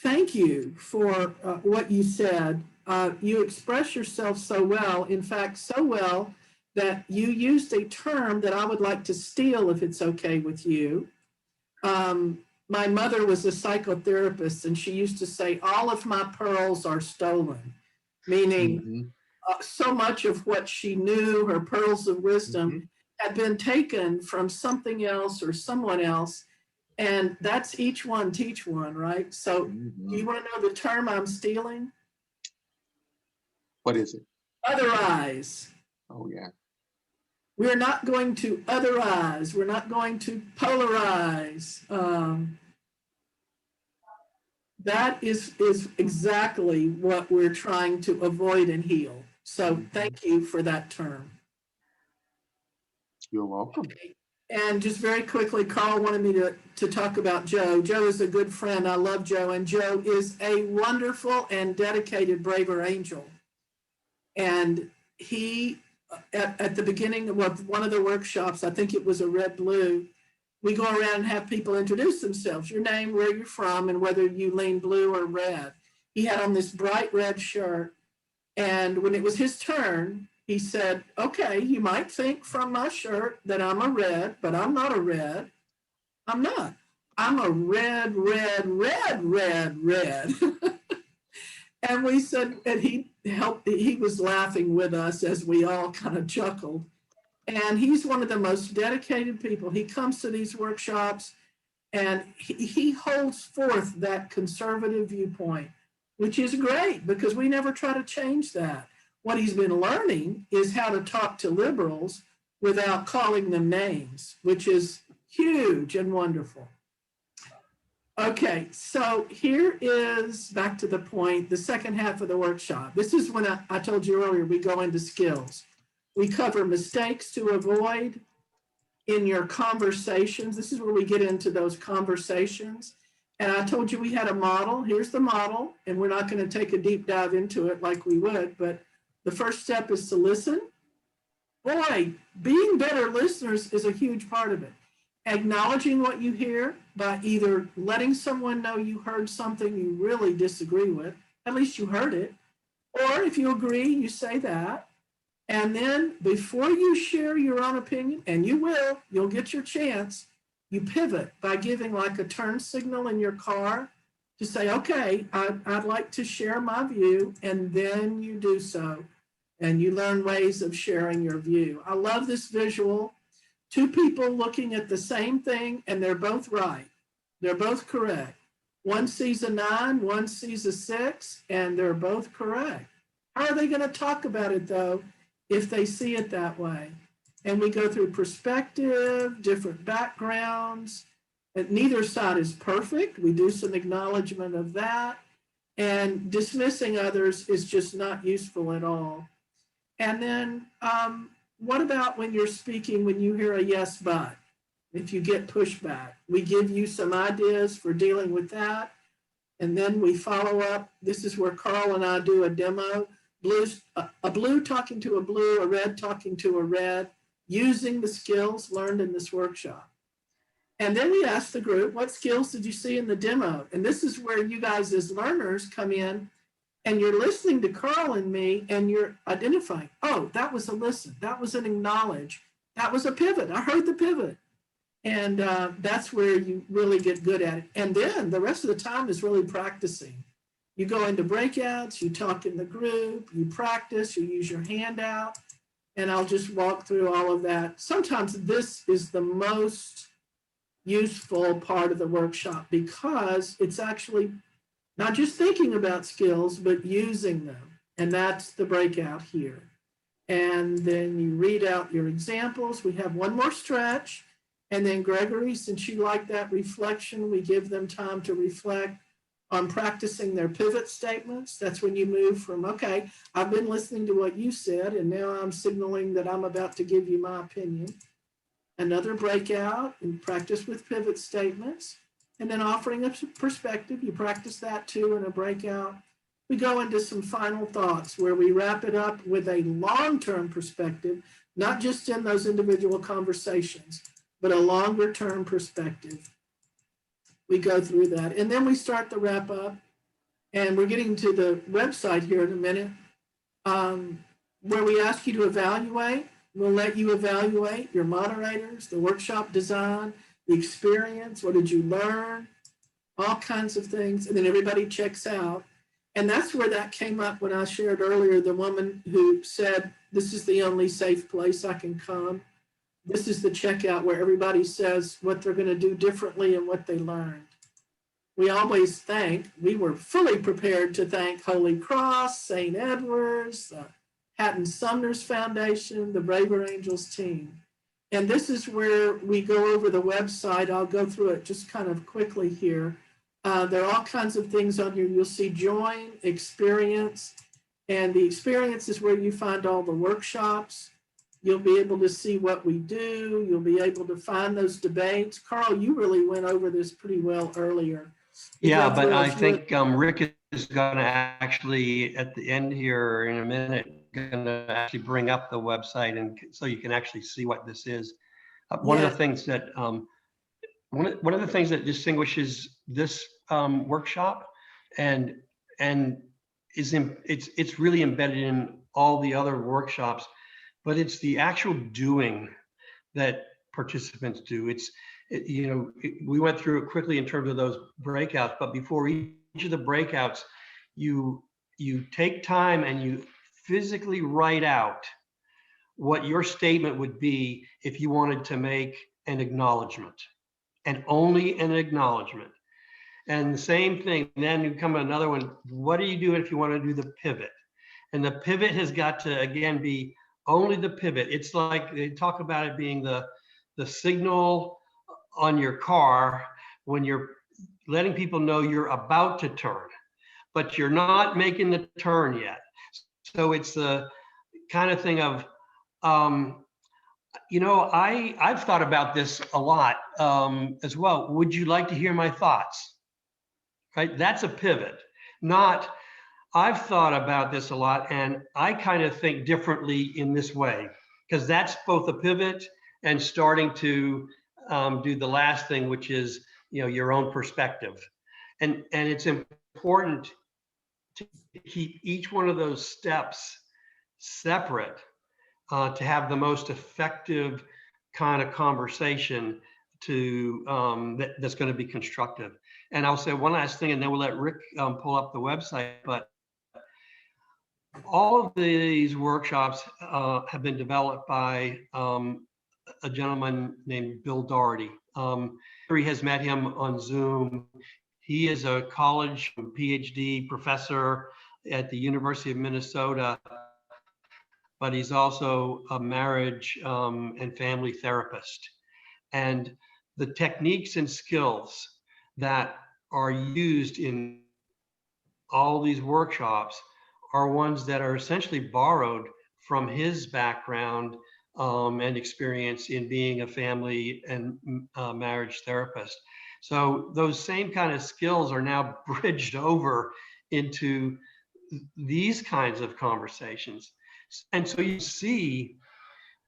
Speaker 4: thank you for what you said. You express yourself so well, in fact, so well that you used a term that I would like to steal if it's okay with you. My mother was a psychotherapist, and she used to say, all of my pearls are stolen, meaning so much of what she knew, her pearls of wisdom, had been taken from something else or someone else. And that's each one teach one, right? So do you want to know the term I'm stealing?
Speaker 3: What is it?
Speaker 4: Otherize.
Speaker 3: Oh, yeah.
Speaker 4: We're not going to otherize. We're not going to polarize. That is exactly what we're trying to avoid and heal. So thank you for that term.
Speaker 3: You're welcome.
Speaker 4: Okay. And just very quickly, Karl wanted me to talk about Joe. Joe is a good friend. I love Joe. And Joe is a wonderful and dedicated Braver Angel. And he, at the beginning of one of the workshops, I think it was a red blue, we go around and have people introduce themselves, your name, where you're from, and whether you lean blue or red. He had on this bright red shirt. And when it was his turn, he said, okay, you might think from my shirt that I'm a red, but I'm not a red. I'm not. I'm a red. And we said, and he was laughing with us as we all kind of chuckled. And he's one of the most dedicated people. He comes to these workshops and he holds forth that conservative viewpoint, which is great because we never try to change that. What he's been learning is how to talk to liberals without calling them names, which is huge and wonderful. Okay, so here is, back to the point, the second half of the workshop. This is when I told you earlier, we go into skills. We cover mistakes to avoid in your conversations. This is where we get into those conversations. And I told you we had a model. Here's the model, and we're not going to take a deep dive into it like we would, but the first step is to listen. Boy, being better listeners is a huge part of it. Acknowledging what you hear by either letting someone know you heard something you really disagree with, at least you heard it, or if you agree, you say that. And then before you share your own opinion, and you'll get your chance, you pivot by giving like a turn signal in your car to say, okay, I'd like to share my view, and then you do so. And you learn ways of sharing your view. I love this visual. Two people looking at the same thing and they're both right. They're both correct. One sees a 9, one sees a 6, and they're both correct. How are they going to talk about it though if they see it that way? And we go through perspective, different backgrounds, and neither side is perfect. We do some acknowledgement of that. And dismissing others is just not useful at all. And then what about when you're speaking, when you hear a yes, but? If you get pushback, we give you some ideas for dealing with that. And then we follow up. This is where Karl and I do a demo. A blue talking to a blue, a red talking to a red, using the skills learned in this workshop. And then we ask the group, what skills did you see in the demo? And this is where you guys as learners come in and you're listening to Karl and me and you're identifying, oh, that was a listen, that was an acknowledge, that was a pivot, I heard the pivot. And that's where you really get good at it. And then the rest of the time is really practicing. You go into breakouts, you talk in the group, you practice, you use your handout, and I'll just walk through all of that. Sometimes this is the most useful part of the workshop because it's actually not just thinking about skills, but using them. And that's the breakout here. And then you read out your examples. We have one more stretch. And then Gregory, since you like that reflection, we give them time to reflect on practicing their pivot statements. That's when you move from, okay, I've been listening to what you said, and now I'm signaling that I'm about to give you my opinion. Another breakout and practice with pivot statements, and then offering a perspective. You practice that too in a breakout. We go into some final thoughts where we wrap it up with a long-term perspective, not just in those individual conversations, but a longer term perspective. We go through that. And then we start the wrap up. And we're getting to the website here in a minute, where we ask you to evaluate. We'll let you evaluate your moderators, the workshop design, the experience, what did you learn, all kinds of things. And then everybody checks out. And that's where that came up when I shared earlier, the woman who said, this is the only safe place I can come. This is the checkout where everybody says what they're going to do differently and what they learned. We always thank, we were fully prepared to thank Holy Cross, St. Edward's, the Hatton Sumner's Foundation, the Braver Angels team. And this is where we go over the website. I'll go through it just kind of quickly here. There are all kinds of things on here. You'll see join, experience, and the experience is where you find all the workshops. You'll be able to see what we do. You'll be able to find those debates. Karl, you really went over this pretty well earlier.
Speaker 2: Yeah, but I think Rick is going to actually, at the end here in a minute, going to actually bring up the website, and so you can actually see what this is. One of the things that one of the things that distinguishes this workshop and it's really embedded in all the other workshops, but it's the actual doing that participants do. We went through it quickly in terms of those breakouts, but before each of the breakouts, you take time and you physically write out what your statement would be if you wanted to make an acknowledgement, and only an acknowledgement. And the same thing, then you come to another one, what do you do if you want to do the pivot? And the pivot has got to, again, be only the pivot. It's like they talk about it being the signal on your car when you're letting people know you're about to turn, but you're not making the turn yet. So it's the kind of thing of, I've thought about this a lot as well. Would you like to hear my thoughts? Right? That's a pivot, not I've thought about this a lot and I kind of think differently in this way, because that's both a pivot and starting to do the last thing, which is, your own perspective. And it's important to keep each one of those steps separate to have the most effective kind of conversation that's going to be constructive. And I'll say one last thing, and then we'll let Rick pull up the website. But all of these workshops have been developed by a gentleman named Bill Doherty. He has met him on Zoom. He is a college PhD professor at the University of Minnesota, but he's also a marriage and family therapist. And the techniques and skills that are used in all these workshops are ones that are essentially borrowed from his background and experience in being a family and marriage therapist. So those same kind of skills are now bridged over into these kinds of conversations. And so you see,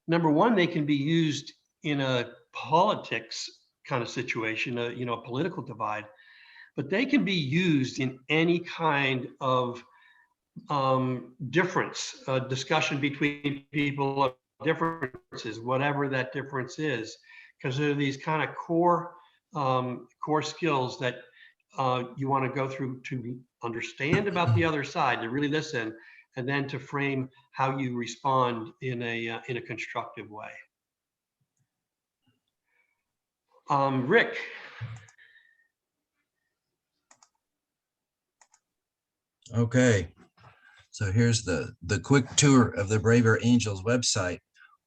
Speaker 2: number one, they can be used in a politics kind of situation, a political divide, but they can be used in any kind of difference, discussion between people, differences, whatever that difference is, because there are these kind of core skills that you want to go through to understand about the other side, to really listen, and then to frame how you respond in a constructive way. Rick.
Speaker 5: Okay, so here's the quick tour of the Braver Angels website.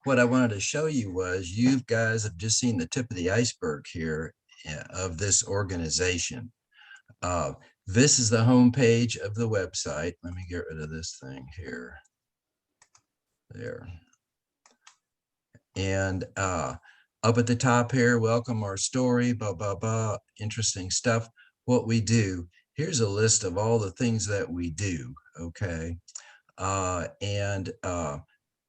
Speaker 5: What I wanted to show you was you guys have just seen the tip of the iceberg here of this organization. This is the home page of the website. Let me get rid of this thing here. There. And up at the top here, welcome our story, blah, blah, blah, interesting stuff. What we do, here's a list of all the things that we do, okay?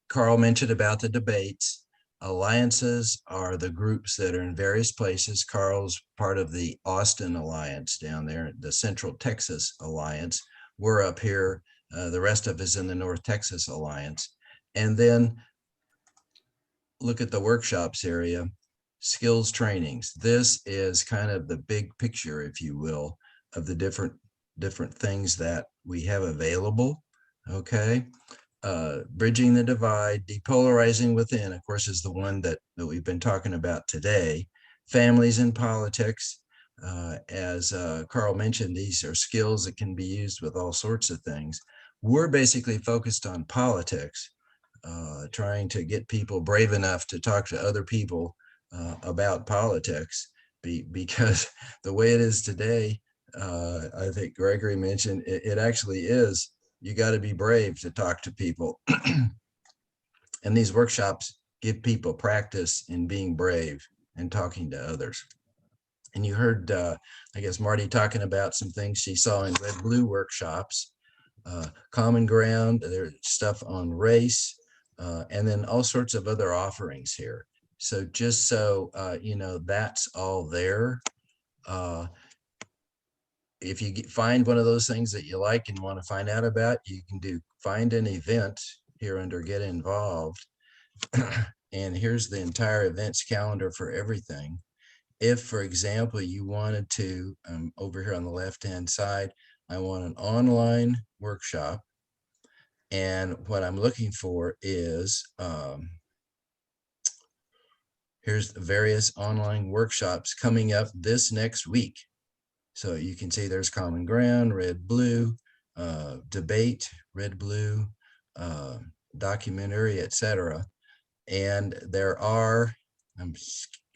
Speaker 5: Karl mentioned about the debates. Alliances are the groups that are in various places. Karl's part of the Austin Alliance down there, the Central Texas Alliance. We're up here, the rest of us in the North Texas Alliance. And then look at the workshops area, skills trainings. This is kind of the big picture, if you will, of the different things that we have available, okay? Bridging the divide, depolarizing within, of course, is the one that we've been talking about today. Families in politics, as Karl mentioned, these are skills that can be used with all sorts of things. We're basically focused on politics, trying to get people brave enough to talk to other people about politics, because the way it is today, I think Gregory mentioned, it actually is, you got to be brave to talk to people. And these workshops give people practice in being brave and talking to others. And you heard, I guess, Marty talking about some things she saw in red-blue workshops, common ground, there's stuff on race, and then all sorts of other offerings here. So just so, you know, that's all there. If you find one of those things that you like and want to find out about, you can find an event here under Get Involved. And here's the entire events calendar for everything. If, for example, you wanted to, over here on the left-hand side, I want an online workshop. And what I'm looking for is, here's the various online workshops coming up this next week. So you can see there's common ground, red, blue, debate, red, blue, documentary, etc. And there are, I'm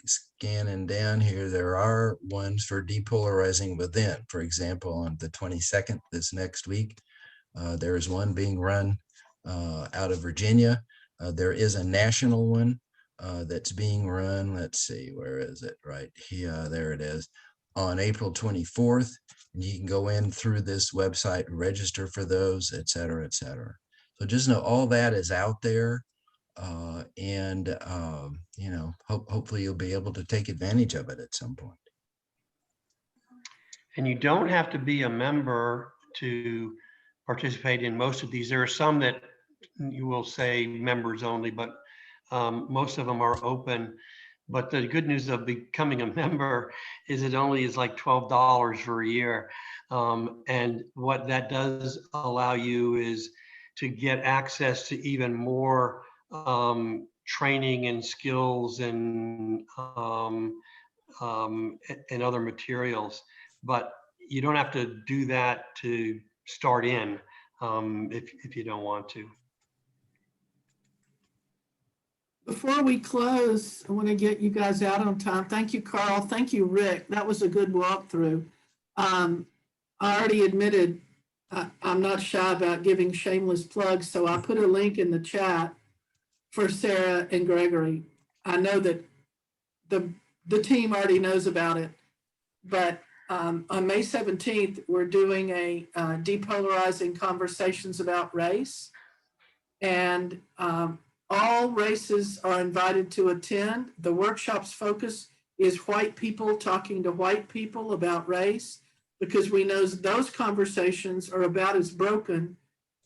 Speaker 5: scanning down here, there are ones for depolarizing within. For example, on the 22nd, this next week, there is one being run out of Virginia. There is a national one that's being run. Let's see, where is it? Right here, there it is. On April 24th, and you can go in through this website, register for those, et cetera, et cetera. So just know all that is out there, and you know, hopefully you'll be able to take advantage of it at some point.
Speaker 2: And you don't have to be a member to participate in most of these. There are some that you will say members only, but most of them are open. But the good news of becoming a member is it only is like $12 for a year. And what that does allow you is to get access to even more training and skills and other materials, but you don't have to do that to start in if you don't want to.
Speaker 4: Before we close, I want to get you guys out on time. Thank you, Karl. Thank you, Rick. That was a good walkthrough. I already admitted I'm not shy about giving shameless plugs, so I put a link in the chat for Sarah and Gregory. I know that the team already knows about it, but on May 17th, we're doing a Depolarizing Conversations about Race, and all races are invited to attend. The workshop's focus is white people talking to white people about race, because we know those conversations are about as broken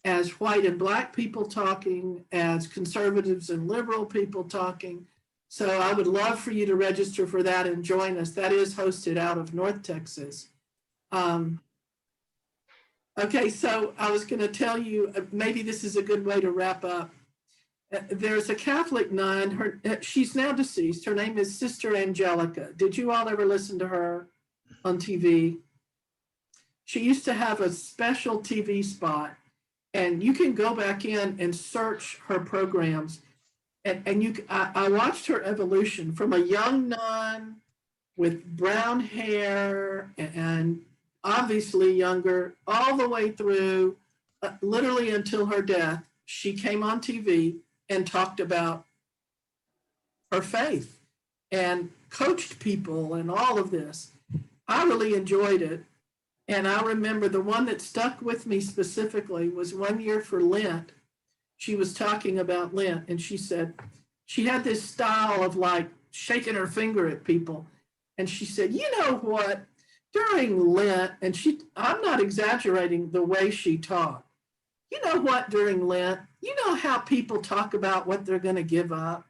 Speaker 4: as white and black people talking, as conservatives and liberal people talking. So I would love for you to register for that and join us. That is hosted out of North Texas. Okay, so I was going to tell you, maybe this is a good way to wrap up. There's a Catholic nun, she's now deceased. Her name is Sister Angelica. Did you all ever listen to her on TV? She used to have a special TV spot, and you can go back in and search her programs. And I watched her evolution from a young nun with brown hair and obviously younger, all the way through, literally until her death. She came on TV and talked about her faith and coached people and all of this. I really enjoyed it. And I remember the one that stuck with me specifically was one year for Lent. She was talking about Lent, and she said, she had this style of like shaking her finger at people. And she said, you know what, during Lent, and I'm not exaggerating the way she talked. You know what, during Lent, you know how people talk about what they're going to give up?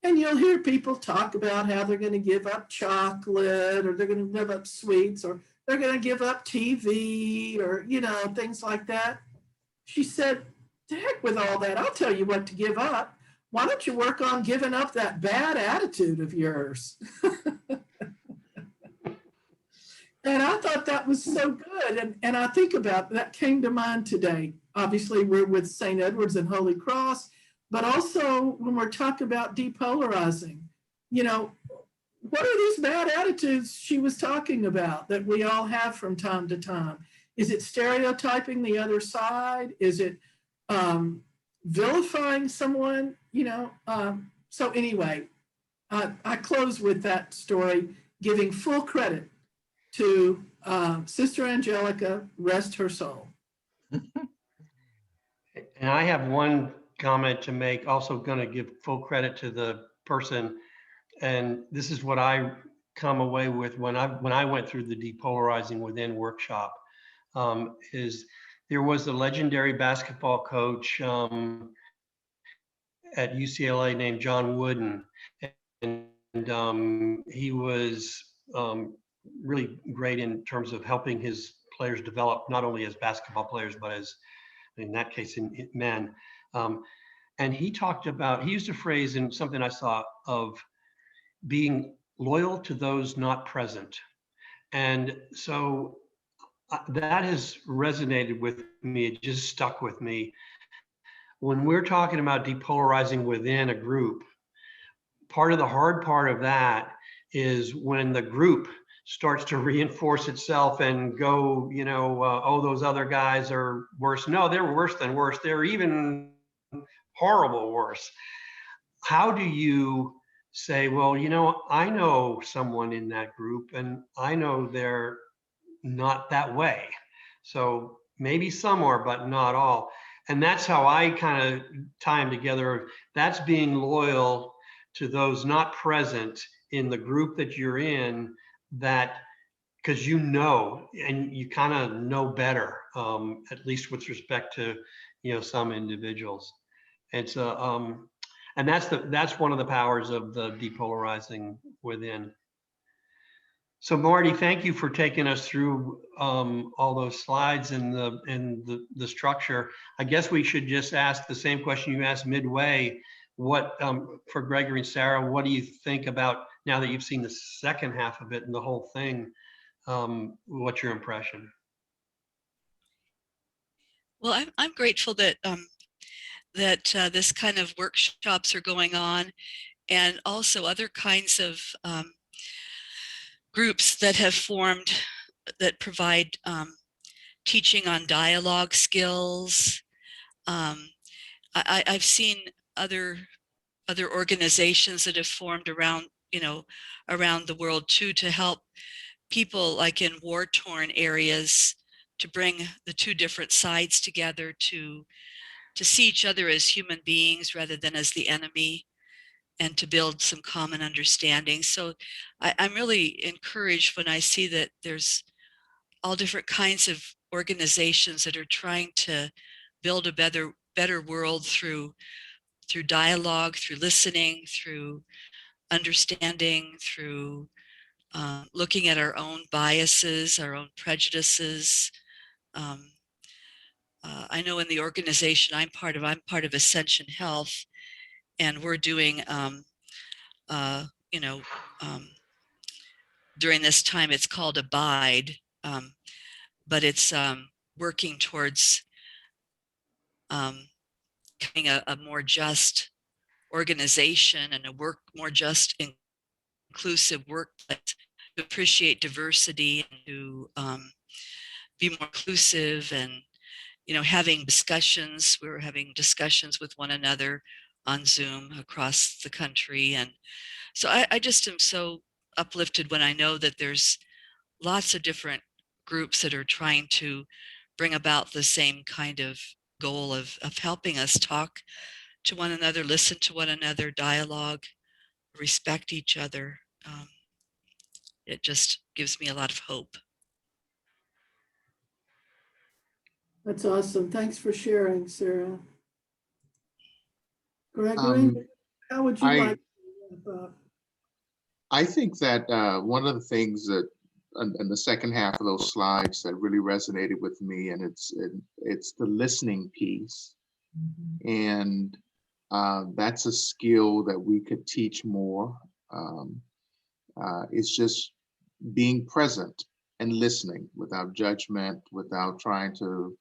Speaker 4: And you'll hear people talk about how they're going to give up chocolate, or they're going to give up sweets, or they're going to give up TV, or, things like that. She said, to heck with all that. I'll tell you what to give up. Why don't you work on giving up that bad attitude of yours? And I thought that was so good. And I think about that came to mind today. Obviously, we're with St. Edward's and Holy Cross, but also when we're talking about depolarizing, what are these bad attitudes she was talking about that we all have from time to time? Is it stereotyping the other side? Is it vilifying someone? So anyway, I close with that story, giving full credit to Sister Angelica, rest her soul.
Speaker 2: And I have one comment to make, also going to give full credit to the person. And this is what I come away with when I went through the Depolarizing Within workshop, is there was a legendary basketball coach at UCLA named John Wooden. And he was really great in terms of helping his players develop, not only as basketball players, but as, in that case, in men. And he used a phrase in something I saw of being loyal to those not present. And so that has resonated with me. It just stuck with me. When we're talking about depolarizing within a group, part of the hard part of that is when the group starts to reinforce itself and go, oh, those other guys are worse. No, they're worse than worse. They're even horrible worse. How do you say, well, I know someone in that group and I know they're not that way. So maybe some are, but not all. And that's how I kind of tie them together. That's being loyal to those not present in the group that you're in, that because and you kind of know better, at least with respect to some individuals. It's and that's one of the powers of the depolarizing within. So Marty, thank you for taking us through all those slides and the structure. I guess we should just ask the same question you asked midway. what, for Gregory and Sarah, what do you think about, now that you've seen the second half of it and the whole thing, what's your impression?
Speaker 1: Well, I'm grateful that this kind of workshops are going on, and also other kinds of groups that have formed that provide teaching on dialogue skills. I've seen other organizations that have formed around, around the world too, to help people like in war-torn areas, to bring the two different sides together, to see each other as human beings rather than as the enemy, and to build some common understanding. So I'm really encouraged when I see that there's all different kinds of organizations that are trying to build a better world through dialogue, through listening, through understanding, through looking at our own biases, our own prejudices. I know in the organization I'm part of Ascension Health, and we're doing, during this time, it's called Abide, but it's working towards becoming a more just organization and a more just, inclusive workplace, to appreciate diversity and to be more inclusive, and having discussions. We were having discussions with one another on Zoom across the country, and so I just am so uplifted when I know that there's lots of different groups that are trying to bring about the same kind of goal of helping us talk to one another, listen to one another, dialogue, respect each other. It just gives me a lot of hope.
Speaker 4: That's awesome. Thanks for sharing, Sarah. Gregory, how would you like to wrap up?
Speaker 3: I think that one of the things that in the second half of those slides that really resonated with me, and it's the listening piece. And that's a skill that we could teach more. It's just being present and listening without judgment, without trying to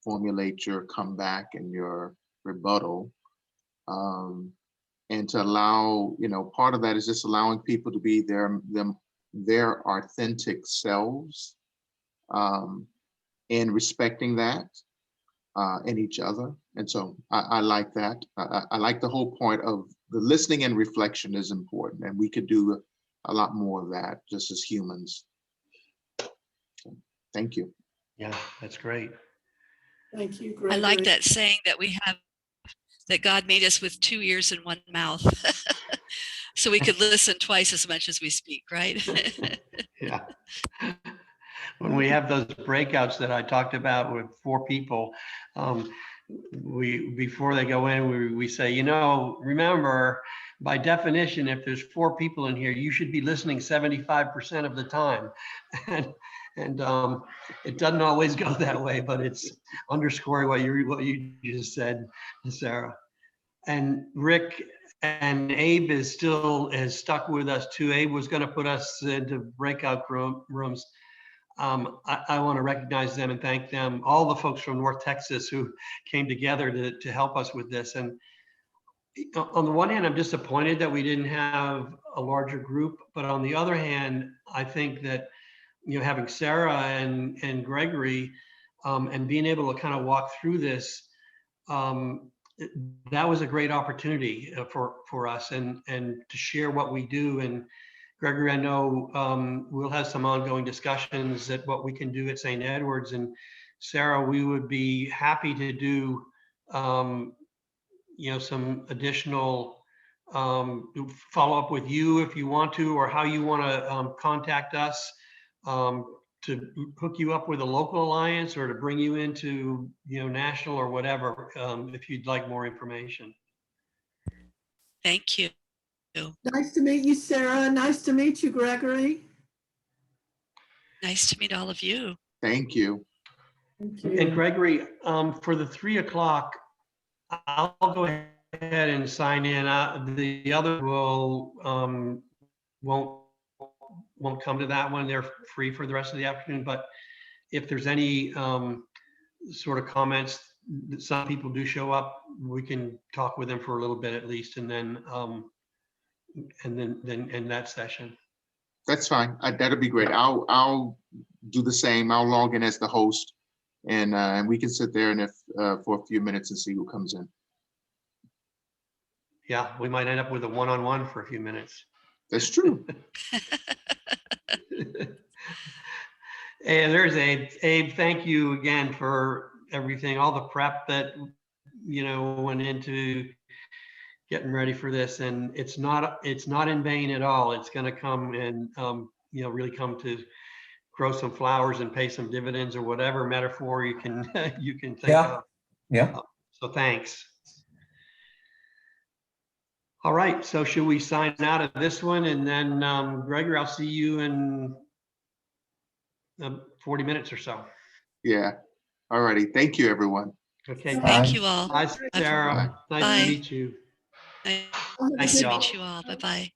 Speaker 3: formulate your comeback and your rebuttal. And to allow, part of that is just allowing people to be their authentic selves, and respecting that in each other. And so I like that. I like the whole point of the listening and reflection is important, and we could do a lot more of that just as humans. So, thank you.
Speaker 2: Yeah, that's great.
Speaker 4: Thank you, Gregory.
Speaker 1: I like that saying that we have, that God made us with 2 ears and 1 mouth. So we could listen twice as much as we speak, right?
Speaker 2: Yeah. When we have those breakouts that I talked about with 4 people, before they go in, we say, remember, by definition, if there's 4 people in here, you should be listening 75% of the time. And it doesn't always go that way, but it's underscoring what you just said, Sarah. And Rick and Abe is stuck with us too. Abe was going to put us into breakout rooms. I want to recognize them and thank them, all the folks from North Texas who came together to help us with this. And on the one hand, I'm disappointed that we didn't have a larger group, but on the other hand, I think that having Sarah and Gregory and being able to kind of walk through this, that was a great opportunity for us and to share what we do. And Gregory, I know we'll have some ongoing discussions at what we can do at St. Edward's. And Sarah, we would be happy to do, some additional follow up with you if you want to, or how you want to contact us to hook you up with a local alliance or to bring you into, national or whatever, if you'd like more information.
Speaker 1: Thank you.
Speaker 4: Nice to meet you, Sarah. Nice to meet you, Gregory.
Speaker 1: Nice to meet all of you.
Speaker 3: Thank you.
Speaker 4: Thank you.
Speaker 2: And Gregory, for the 3 o'clock, I'll go ahead ahead and sign in. The other will won't come to that one. They're free for the rest of the afternoon. But if there's any sort of comments, some people do show up, we can talk with them for a little bit at least, and then end that session.
Speaker 3: That's fine. That'll be great. I'll do the same. I'll log in as the host, and we can sit there and for a few minutes and see who comes in.
Speaker 2: Yeah, we might end up with a one-on-one for a few minutes.
Speaker 3: That's true.
Speaker 2: And there's Abe. Abe, thank you again for everything, all the prep that went into getting ready for this, and it's not in vain at all. It's going to come and really come to grow some flowers and pay some dividends, or whatever metaphor you can think of.
Speaker 6: Yeah.
Speaker 2: So thanks. All right, so should we sign out of this one, and then Gregory, I'll see you in 40 minutes or so.
Speaker 3: Yeah. All righty. Thank you, everyone.
Speaker 2: Okay.
Speaker 1: Thank you all.
Speaker 2: Bye, Sarah.
Speaker 3: Bye.
Speaker 2: Nice
Speaker 1: Bye.
Speaker 2: to meet you.
Speaker 1: Nice to
Speaker 2: y'all.
Speaker 1: meet you all. Bye-bye.